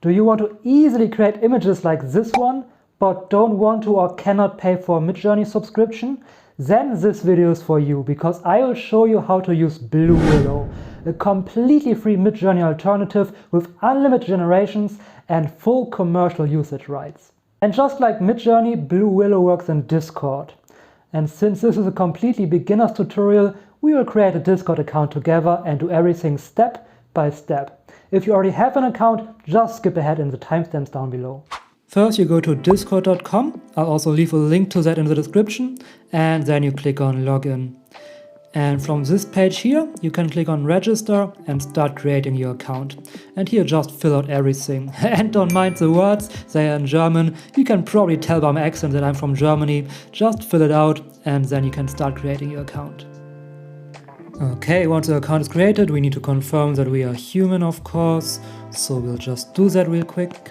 Do you want to easily create images like this one, but don't want to or cannot pay for a Midjourney subscription? Then this video is for you, because I will show you how to use BlueWillow, a completely free Midjourney alternative with unlimited generations and full commercial usage rights. And just like Midjourney, BlueWillow works in Discord. And since this is a completely beginner's tutorial, we will create a Discord account together and do everything step by step. If you already have an account, just skip ahead in the timestamps down below. First you go to discord.com, I'll also leave a link to that in the description, and then you click on login. And from this page here, you can click on register and start creating your account. And here just fill out everything. And don't mind the words, they are in German. You can probably tell by my accent that I'm from Germany. Just fill it out and then you can start creating your account. Okay, once the account is created, we need to confirm that we are human, of course. So we'll just do that real quick.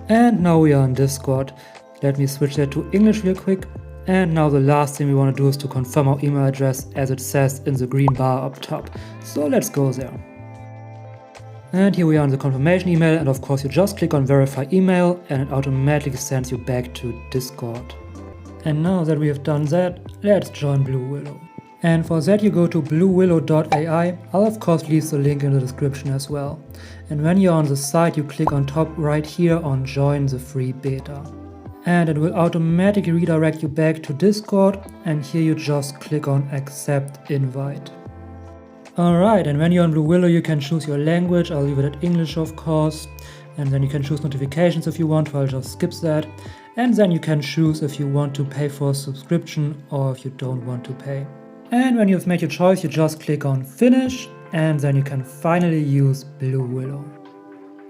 And now we are in Discord. Let me switch that to English real quick. And now the last thing we want to do is to confirm our email address as it says in the green bar up top. So let's go there. And here we are in the confirmation email, and of course you just click on verify email and it automatically sends you back to Discord. And now that we have done that, let's join BlueWillow. And for that you go to bluewillow.ai. I'll of course leave the link in the description as well. And when you're on the site, you click on top right here on join the free beta. And it will automatically redirect you back to Discord, and here you just click on accept invite. Alright, and when you're on BlueWillow you can choose your language. I'll leave it at English of course, and then you can choose notifications if you want to. I'll just skip that. And then you can choose if you want to pay for a subscription or if you don't want to pay. And when you've made your choice, you just click on finish, and then you can finally use BlueWillow.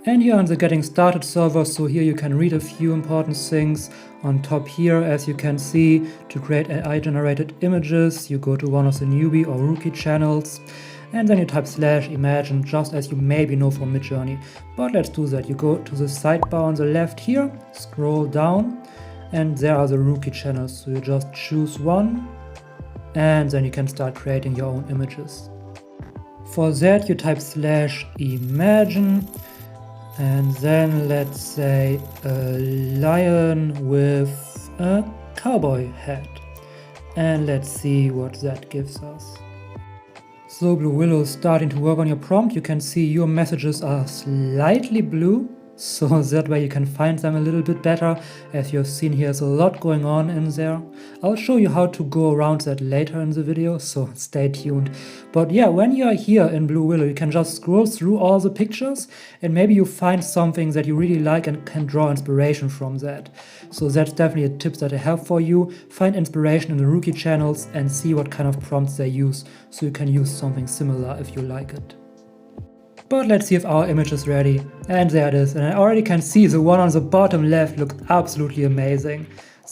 And here on the getting started server, so here you can read a few important things. On top here, as you can see, to create AI generated images, you go to one of the newbie or rookie channels, and then you type /imagine, just as you maybe know from Midjourney. But let's do that. You go to the sidebar on the left here, scroll down, and there are the rookie channels. So you just choose one, and then you can start creating your own images. For that you type /imagine, and then let's say a lion with a cowboy hat. And let's see what that gives us. So BlueWillow is starting to work on your prompt. You can see your messages are slightly blue, so that way you can find them a little bit better. As you have seen, here's a lot going on in there. I'll show you how to go around that later in the video, so stay tuned. But yeah, when you are here in BlueWillow, you can just scroll through all the pictures and maybe you find something that you really like and can draw inspiration from that. So that's definitely a tip that I have for you. Find inspiration in the rookie channels and see what kind of prompts they use, so you can use something similar if you like it. But let's see if our image is ready. And there it is. And I already can see the one on the bottom left looks absolutely amazing.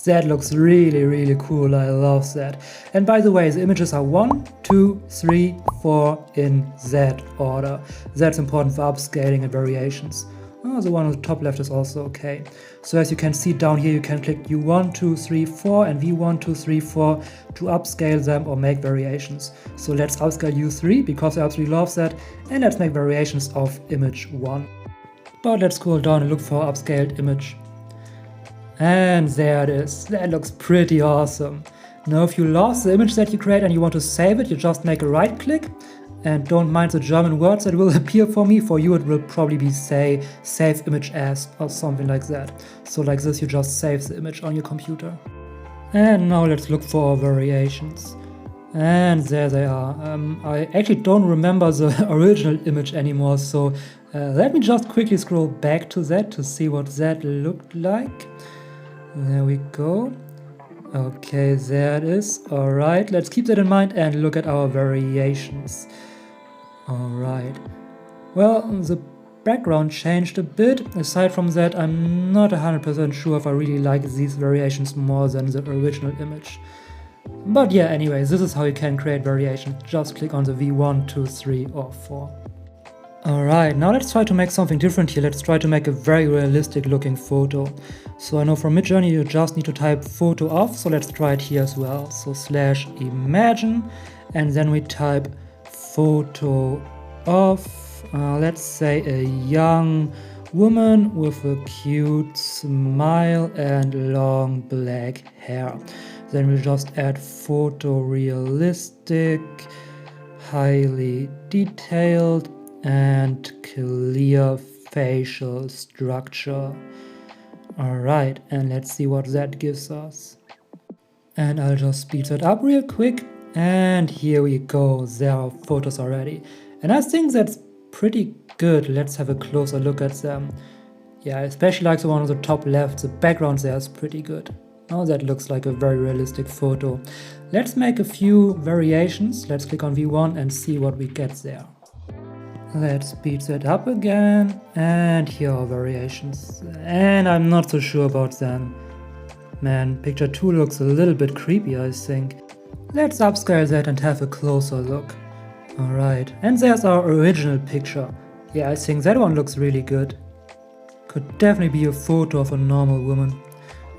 That looks really, really cool. I love that. And by the way, the images are 1, 2, 3, 4 in that order. That's important for upscaling and variations. Oh, the one on the top left is also okay. So as you can see down here, you can click U1, 2, 3, 4 and V1, 2, 3, 4 to upscale them or make variations. So let's upscale U3 because I absolutely love that, and let's make variations of image 1. But let's scroll down and look for an upscaled image. And there it is. That looks pretty awesome. Now if you lost the image that you create and you want to save it, you just make a right click. And don't mind the German words that will appear for me. For you it will probably be say save image as or something like that. So like this you just save the image on your computer. And now let's look for our variations. And there they are. I actually don't remember the original image anymore, so let me just quickly scroll back to that to see what that looked like. There we go. Okay, there it is. Alright, let's keep that in mind and look at our variations. Alright, well, the background changed a bit. Aside from that, I'm not 100% sure if I really like these variations more than the original image. But yeah, anyways, this is how you can create variations. Just click on the V1, 2, 3 or 4. Alright, now let's try to make something different here. Let's try to make a very realistic looking photo. So I know from Midjourney you just need to type photo of, so let's try it here as well. So /imagine, and then we type photo of, let's say a young woman with a cute smile and long black hair. Then we'll just add photorealistic, highly detailed and clear facial structure. Alright, and let's see what that gives us. And I'll just speed that up real quick. And here we go, there are photos already. And I think that's pretty good. Let's have a closer look at them. Yeah, I especially like the one on the top left. The background there is pretty good. Oh, that looks like a very realistic photo. Let's make a few variations. Let's click on V1 and see what we get there. Let's speed that up again. And here are variations. And I'm not so sure about them. Man, picture 2 looks a little bit creepy, I think. Let's upscale that and have a closer look. Alright, and there's our original picture. Yeah, I think that one looks really good. Could definitely be a photo of a normal woman.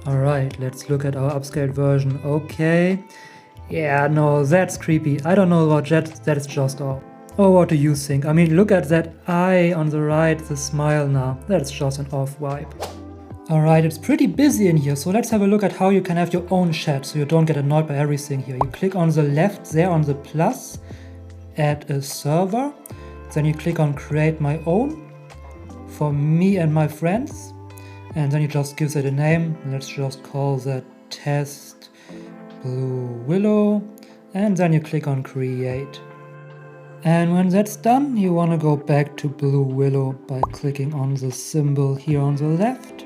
Alright, let's look at our upscaled version. Okay. Yeah, no, that's creepy. I don't know about that, that's just all. Oh, what do you think? I mean, look at that eye on the right, the smile now. That's just an off vibe. Alright, it's pretty busy in here, so let's have a look at how you can have your own chat so you don't get annoyed by everything here. You click on the left there on the plus, add a server, then you click on create my own for me and my friends, and then you just give it a name. Let's just call that test BlueWillow, and then you click on create. And when that's done, you want to go back to BlueWillow by clicking on the symbol here on the left.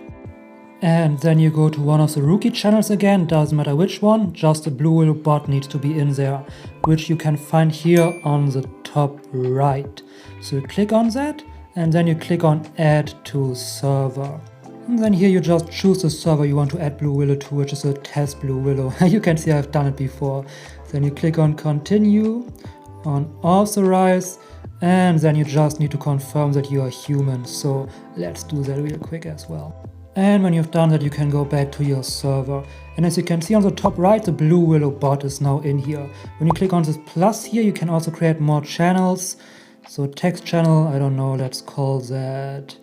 And then you go to one of the rookie channels again, doesn't matter which one, just the BlueWillow bot needs to be in there, which you can find here on the top right. So you click on that, and then you click on add to server. And then here you just choose the server you want to add BlueWillow to, which is a test BlueWillow. You can see I've done it before. Then you click on continue, on authorize, and then you just need to confirm that you are human. So let's do that real quick as well. And when you've done that, you can go back to your server. And as you can see on the top right, the BlueWillow bot is now in here. When you click on this plus here, you can also create more channels. So text channel, I don't know, let's call that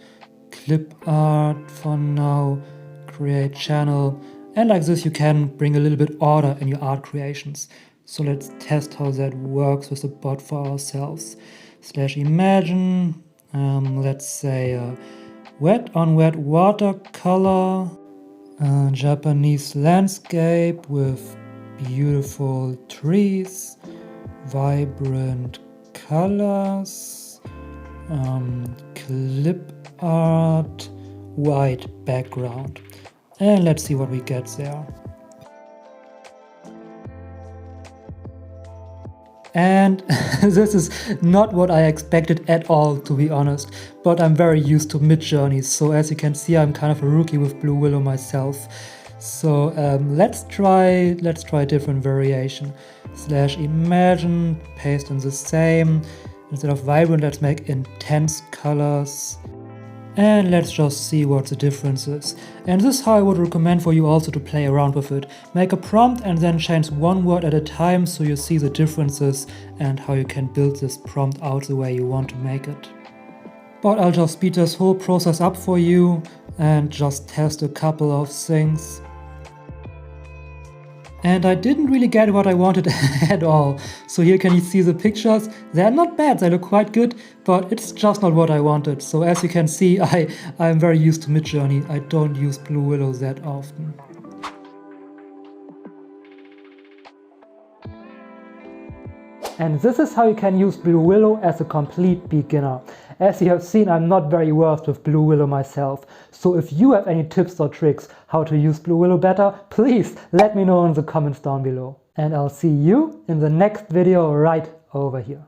clip art for now. Create channel. And like this, you can bring a little bit order in your art creations. So let's test how that works with the bot for ourselves. /imagine, let's say wet on wet watercolor, Japanese landscape with beautiful trees, vibrant colors, clip art, white background. And let's see what we get there. And this is not what I expected at all, to be honest, but I'm very used to Midjourney, so as you can see I'm kind of a rookie with BlueWillow myself. So let's try different variation. /imagine, paste in the same. Instead of vibrant, let's make intense colors. And let's just see what the difference is. And this is how I would recommend for you also to play around with it. Make a prompt and then change one word at a time so you see the differences and how you can build this prompt out the way you want to make it. But I'll just speed this whole process up for you and just test a couple of things. And I didn't really get what I wanted at all. So here can you see the pictures? They're not bad, they look quite good, but it's just not what I wanted. So as you can see, I'm very used to Midjourney. I don't use BlueWillow that often. And this is how you can use BlueWillow as a complete beginner. As you have seen, I'm not very versed with BlueWillow myself. So if you have any tips or tricks how to use BlueWillow better, please let me know in the comments down below. And I'll see you in the next video right over here.